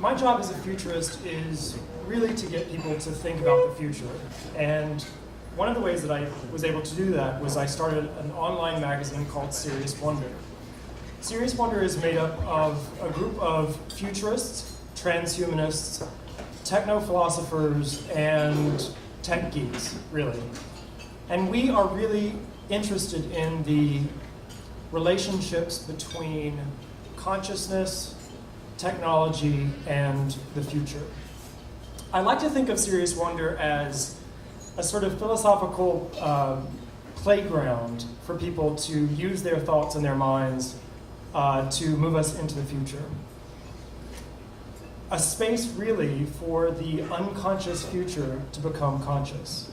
My job as a futurist is really to get people to think about the future. And one of the ways that I was able to do that was I started an online magazine called Serious Wonder. Serious Wonder is made up of a group of futurists, transhumanists, techno-philosophers, and tech geeks, really. And we are really interested in the relationships between consciousness, technology, and the future. I like to think of Serious Wonder as a sort of philosophical playground for people to use their thoughts and their minds to move us into the future. A space really for the unconscious future to become conscious.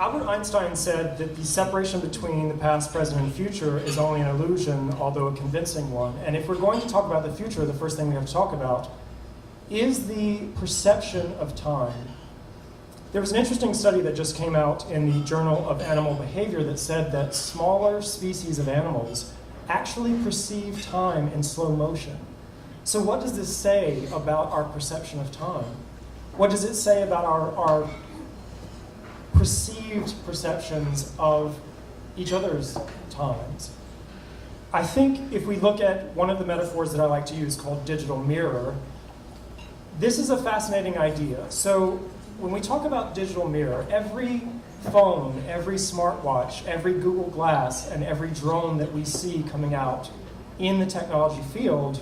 Albert Einstein said that the separation between the past, present, and future is only an illusion, although a convincing one. And if we're going to talk about the future, the first thing we have to talk about is the perception of time. There was an interesting study that just came out in the Journal of Animal Behavior that said that smaller species of animals actually perceive time in slow motion. So what does this say about our perception of time? What does it say about our perceived perceptions of each other's times? I think if we look at one of the metaphors that I like to use called digital mirror, this is a fascinating idea. So when we talk about digital mirror, every phone, every smartwatch, every Google Glass, and every drone that we see coming out in the technology field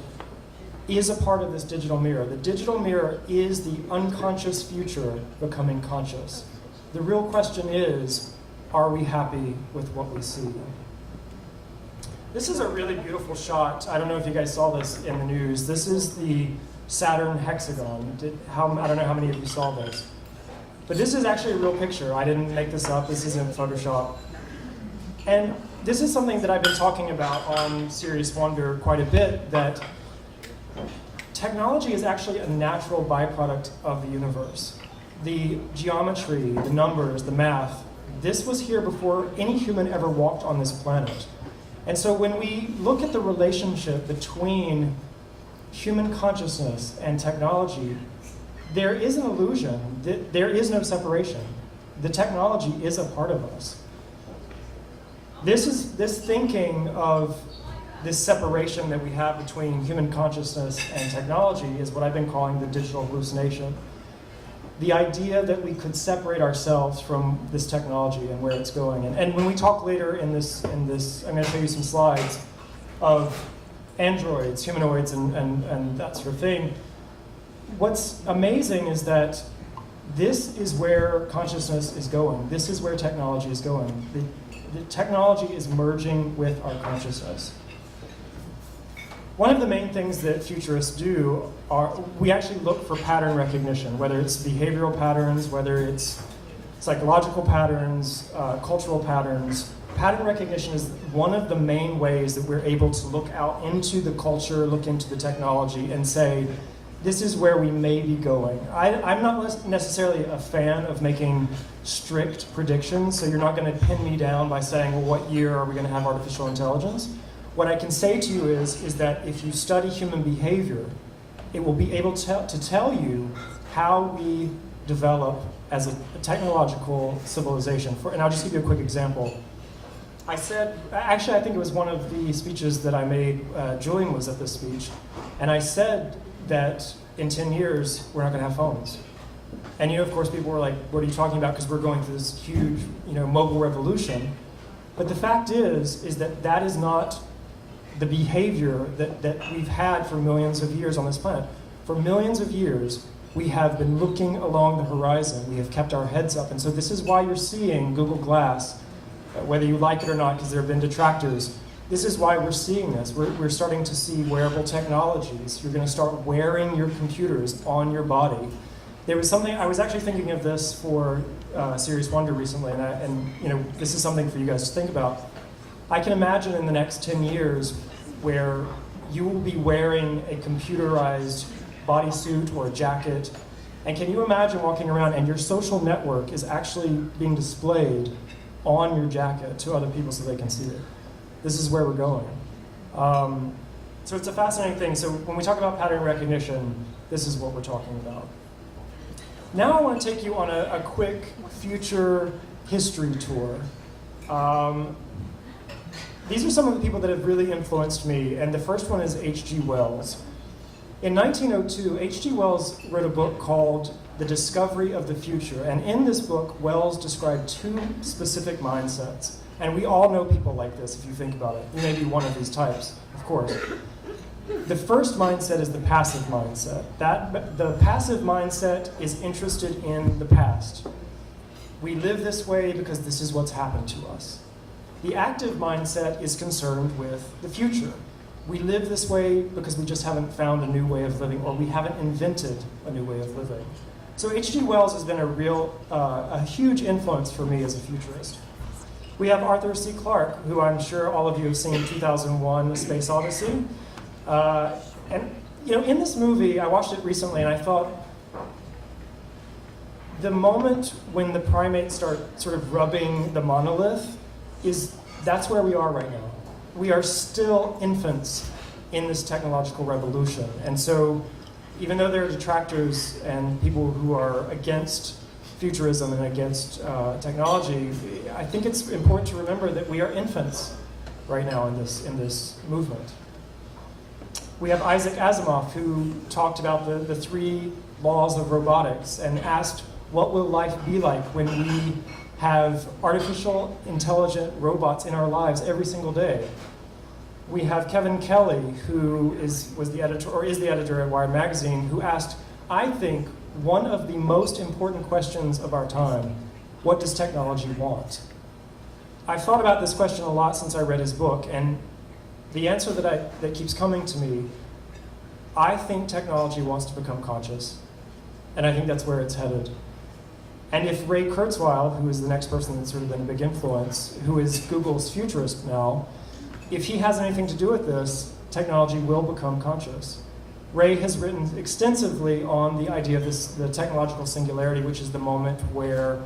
is a part of this digital mirror. The digital mirror is the unconscious future becoming conscious. The real question is, are we happy with what we see? This is a really beautiful shot. I don't know if you guys saw this in the news. This is the Saturn hexagon. I don't know how many of you saw this. But this is actually a real picture. I didn't make this up. This isn't Photoshop. And this is something that I've been talking about on Serious Wonder quite a bit, that technology is actually a natural byproduct of the universe. The geometry, the numbers, the math, this was here before any human ever walked on this planet. And so when we look at the relationship between human consciousness and technology, there is an illusion. There is no separation. The technology is a part of us. This thinking of this separation that we have between human consciousness and technology is what I've been calling the digital hallucination. The idea that we could separate ourselves from this technology and where it's going. And when we talk later in this, I'm going to show you some slides of androids, humanoids, and that sort of thing. What's amazing is that this is where consciousness is going. This is where technology is going. The technology is merging with our consciousness. One of the main things that futurists do we actually look for pattern recognition, whether it's behavioral patterns, whether it's psychological patterns, cultural patterns. Pattern recognition is one of the main ways that we're able to look out into the culture, look into the technology, and say, this is where we may be going. I'm not necessarily a fan of making strict predictions, so you're not going to pin me down by saying, well, what year are we going to have artificial intelligence? What I can say to you is that if you study human behavior, it will be able to tell you how we develop as a technological civilization. And I'll just give you a quick example. I said, actually I think it was one of the speeches that I made, Julian was at this speech, and I said that in 10 years, we're not gonna have phones. And of course people were like, what are you talking about? Because we're going through this huge, mobile revolution. But the fact is that is not the behavior that we've had for millions of years on this planet. For millions of years, we have been looking along the horizon. We have kept our heads up. And so this is why you're seeing Google Glass, whether you like it or not, because there have been detractors. This is why we're seeing this. We're starting to see wearable technologies. You're going to start wearing your computers on your body. There was something, I was actually thinking of this for Serious Wonder recently, and this is something for you guys to think about. I can imagine in the next 10 years where you will be wearing a computerized bodysuit or a jacket, and can you imagine walking around and your social network is actually being displayed on your jacket to other people so they can see it? This is where we're going. So it's a fascinating thing. So when we talk about pattern recognition, this is what we're talking about. Now I want to take you on a quick future history tour. These are some of the people that have really influenced me, and the first one is H.G. Wells. In 1902, H.G. Wells wrote a book called The Discovery of the Future, and in this book, Wells described two specific mindsets. And we all know people like this, if you think about it. You may be one of these types, of course. The first mindset is the passive mindset. The passive mindset is interested in the past. We live this way because this is what's happened to us. The active mindset is concerned with the future. We live this way because we just haven't found a new way of living, or we haven't invented a new way of living. So H.G. Wells has been a huge influence for me as a futurist. We have Arthur C. Clarke, who I'm sure all of you have seen 2001: A Space Odyssey. And in this movie, I watched it recently, and I thought, the moment when the primates start sort of rubbing the monolith, that's where we are right now. We are still infants in this technological revolution. And so even though there are detractors and people who are against futurism and against technology, I think it's important to remember that we are infants right now in this movement. We have Isaac Asimov, who talked about the three laws of robotics and asked, what will life be like when we have artificial intelligent robots in our lives every single day? We have Kevin Kelly, who is the editor at Wired Magazine, who asked, I think, one of the most important questions of our time: what does technology want? I've thought about this question a lot since I read his book, and the answer that keeps coming to me, I think technology wants to become conscious, and I think that's where it's headed. And if Ray Kurzweil, who is the next person that's sort of been a big influence, who is Google's futurist now, if he has anything to do with this, technology will become conscious. Ray has written extensively on the idea of the technological singularity, which is the moment where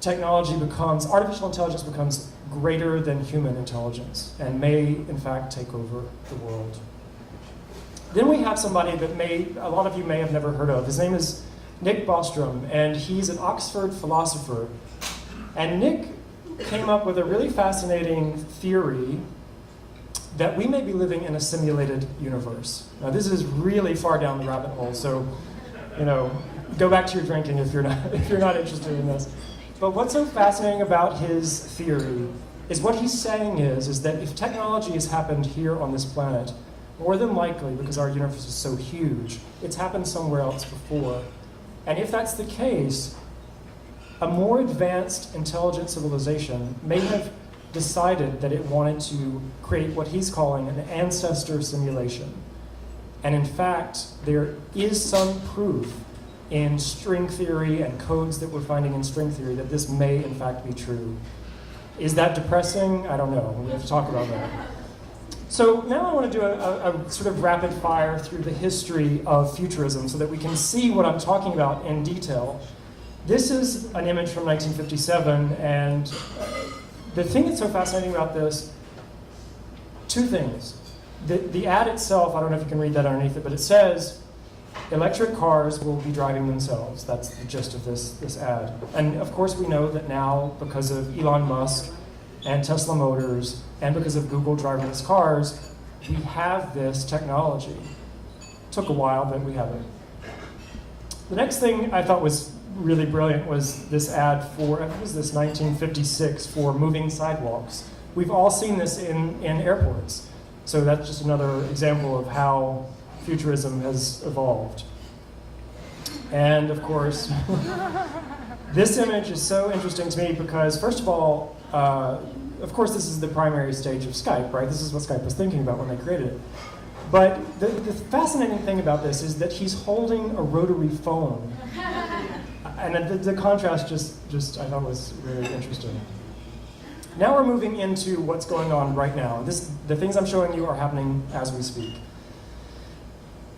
artificial intelligence becomes greater than human intelligence and may, in fact, take over the world. Then we have somebody that a lot of you may have never heard of. His name is Nick Bostrom, and he's an Oxford philosopher. And Nick came up with a really fascinating theory that we may be living in a simulated universe. Now, this is really far down the rabbit hole, so go back to your drinking if you're not interested in this. But what's so fascinating about his theory is what he's saying is that if technology has happened here on this planet, more than likely, because our universe is so huge, it's happened somewhere else before. And if that's the case, a more advanced intelligent civilization may have decided that it wanted to create what he's calling an ancestor simulation. And in fact, there is some proof in string theory and codes that we're finding in string theory that this may in fact be true. Is that depressing? I don't know. We have to talk about that. So now I want to do a sort of rapid fire through the history of futurism so that we can see what I'm talking about in detail. This is an image from 1957, and the thing that's so fascinating about this, two things. The ad itself, I don't know if you can read that underneath it, but it says, electric cars will be driving themselves. That's the gist of this ad. And of course we know that now, because of Elon Musk and Tesla Motors, and because of Google driverless cars, we have this technology. Took a while, but we have it. The next thing I thought was really brilliant was this ad for, I think it was this 1956, for moving sidewalks. We've all seen this in airports. So that's just another example of how futurism has evolved. And of course, this image is so interesting to me because, first of all, of course this is the primary stage of Skype, right? This is what Skype was thinking about when they created it. But the fascinating thing about this is that he's holding a rotary phone. And the contrast just I thought was really interesting. Now we're moving into what's going on right now. The things I'm showing you are happening as we speak.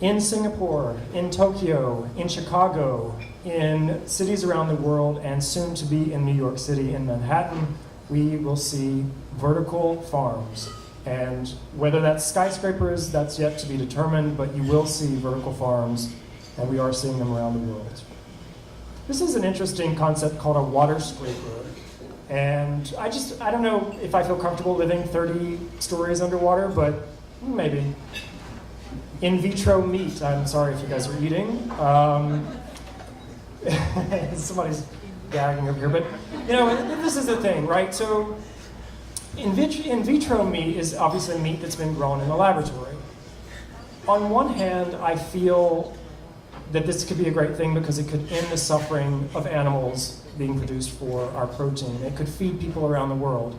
In Singapore, in Tokyo, in Chicago, in cities around the world, and soon to be in New York City, in Manhattan, we will see vertical farms. And whether that's skyscrapers, that's yet to be determined, but you will see vertical farms, and we are seeing them around the world. This is an interesting concept called a water scraper. And I don't know if I feel comfortable living 30 stories underwater, but maybe. In vitro meat, I'm sorry if you guys are eating. Somebody's gagging over here, but this is the thing, right? So in vitro meat is obviously meat that's been grown in a laboratory. On one hand, I feel that this could be a great thing because it could end the suffering of animals being produced for our protein. It could feed people around the world.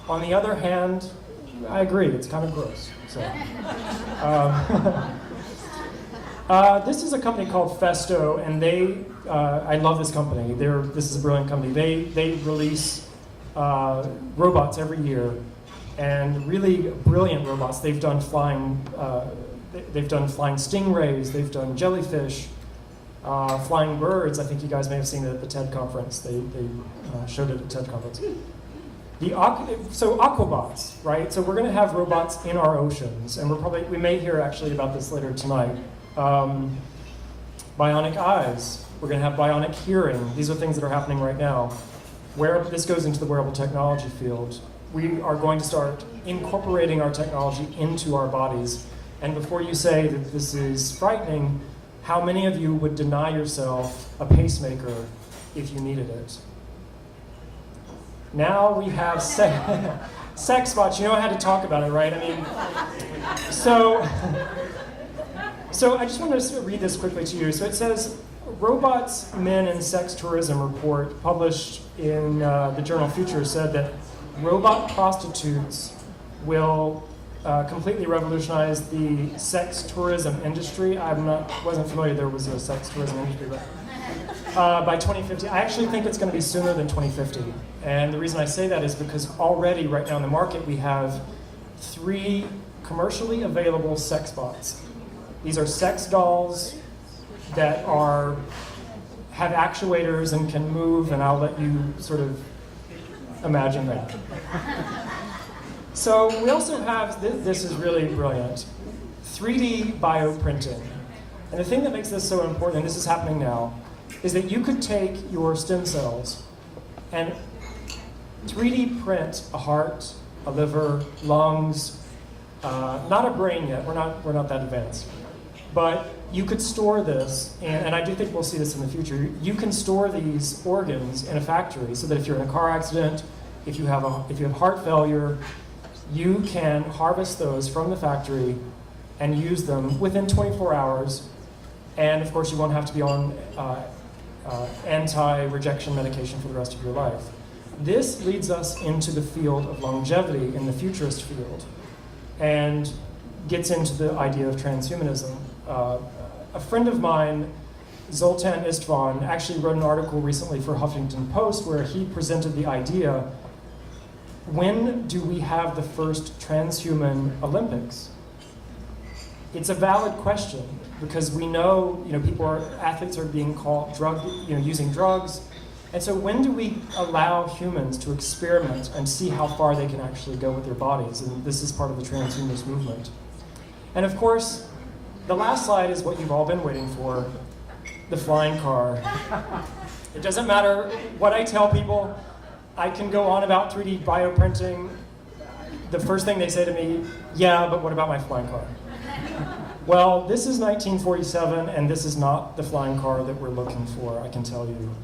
On the other hand, I agree, it's kind of gross. So, this is a company called Festo, and I love this company. This is a brilliant company. They release robots every year, and really brilliant robots. They've done flying stingrays, they've done jellyfish, flying birds. I think you guys may have seen it at the TED conference. They showed it at the TED conference. So aquabots, right? So we're going to have robots in our oceans, and we may hear actually about this later tonight. Bionic eyes. We're going to have bionic hearing. These are things that are happening right now. This goes into the wearable technology field. We are going to start incorporating our technology into our bodies. And before you say that this is frightening, how many of you would deny yourself a pacemaker if you needed it? Now we have sex bots. You know I had to talk about it, right? I mean, so I just want to read this quickly to you. So it says, Robots, Men, and Sex Tourism report published in the journal Futurist said that robot prostitutes will completely revolutionize the sex tourism industry. Wasn't familiar there was a sex tourism industry, but by 2050. I actually think it's going to be sooner than 2050. And the reason I say that is because already right now in the market we have 3 commercially available sex bots. These are sex dolls that have actuators and can move, and I'll let you sort of imagine that. So we also have, this is really brilliant, 3D bioprinting. And the thing that makes this so important, and this is happening now, is that you could take your stem cells and 3D print a heart, a liver, lungs, not a brain yet, we're not that advanced. But you could store this, and I do think we'll see this in the future. You can store these organs in a factory so that if you're in a car accident, if you have heart failure, you can harvest those from the factory and use them within 24 hours. And of course, you won't have to be on anti-rejection medication for the rest of your life. This leads us into the field of longevity in the futurist field and gets into the idea of transhumanism. A friend of mine, Zoltan Istvan, actually wrote an article recently for Huffington Post where he presented the idea, when do we have the first transhuman Olympics? It's a valid question because we know, athletes are being caught using drugs. And so when do we allow humans to experiment and see how far they can actually go with their bodies? And this is part of the transhumanist movement. And of course, the last slide is what you've all been waiting for, the flying car. It doesn't matter what I tell people. I can go on about 3D bioprinting. The first thing they say to me, yeah, but what about my flying car? Well, this is 1947, and this is not the flying car that we're looking for, I can tell you.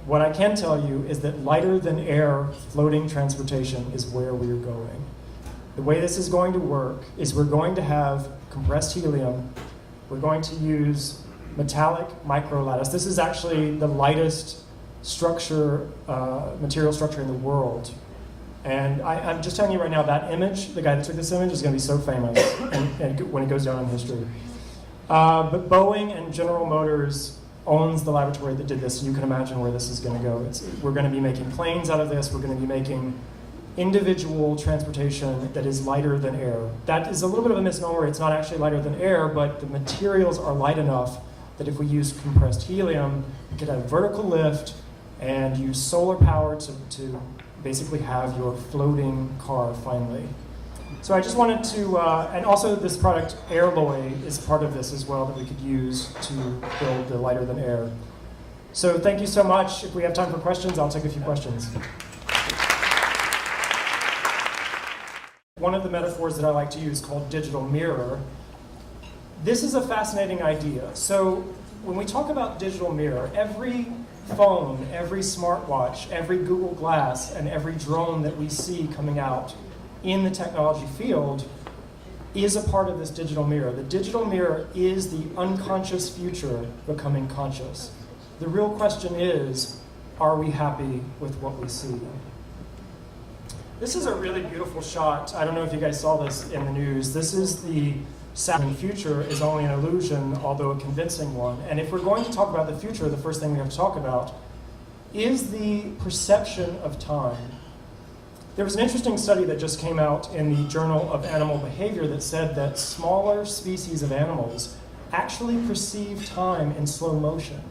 What I can tell you is that lighter than air floating transportation is where we're going. The way this is going to work is we're going to have compressed helium. We're going to use metallic microlattice. This is actually the lightest material structure in the world. And I'm just telling you right now, that image, the guy that took this image is going to be so famous and when it goes down in history. But Boeing and General Motors owns the laboratory that did this, so you can imagine where this is going to go. We're going to be making planes out of this. We're going to be making individual transportation that is lighter than air. That is a little bit of a misnomer. It's not actually lighter than air, but the materials are light enough that if we use compressed helium, we could have vertical lift and use solar power to basically have your floating car finally. So I just wanted to, and also this product, Airloy, is part of this as well that we could use to build the lighter than air. So thank you so much. If we have time for questions, I'll take a few questions. One of the metaphors that I like to use called digital mirror. This is a fascinating idea. So when we talk about digital mirror, every phone, every smartwatch, every Google Glass, and every drone that we see coming out in the technology field is a part of this digital mirror. The digital mirror is the unconscious future becoming conscious. The real question is, are we happy with what we see? This is a really beautiful shot. I don't know if you guys saw this in the news. This is the future is only an illusion, although a convincing one. And if we're going to talk about the future, the first thing we have to talk about is the perception of time. There was an interesting study that just came out in the Journal of Animal Behavior that said that smaller species of animals actually perceive time in slow motion.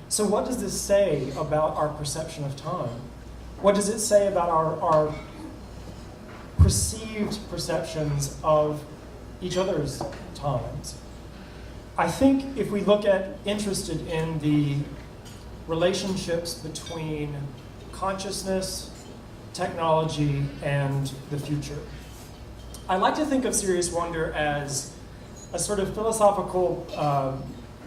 So what does this say about our perception of time? What does it say about our perceived perceptions of each other's times? I think if we look at interested in the relationships between consciousness, technology, and the future. I like to think of Serious Wonder as a sort of philosophical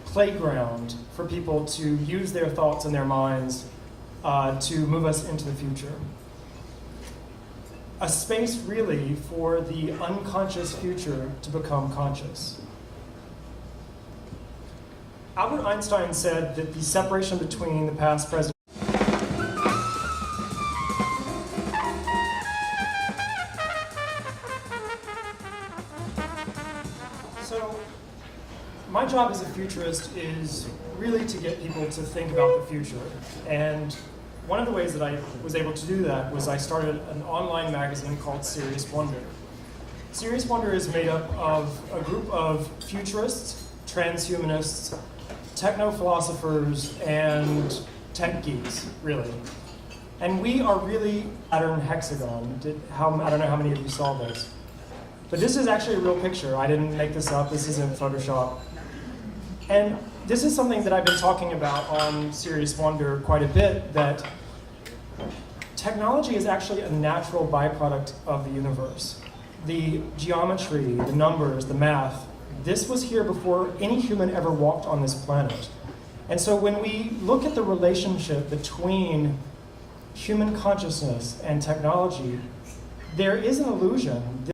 playground for people to use their thoughts and their minds to move us into the future. A space really for the unconscious future to become conscious. Albert Einstein said that the separation between the past, present, So, my job as a futurist is really to get people to think about the future. And one of the ways that I was able to do that was I started an online magazine called Serious Wonder. Serious Wonder is made up of a group of futurists, transhumanists, techno-philosophers, and tech geeks, really. And we are really pattern hexagon. I don't know how many of you saw this. But this is actually a real picture. I didn't make this up. This is in Photoshop. And this is something that I've been talking about on Serious Wonder quite a bit, that technology is actually a natural byproduct of the universe. The geometry, the numbers, the math, this was here before any human ever walked on this planet. And so when we look at the relationship between human consciousness and technology, there is an illusion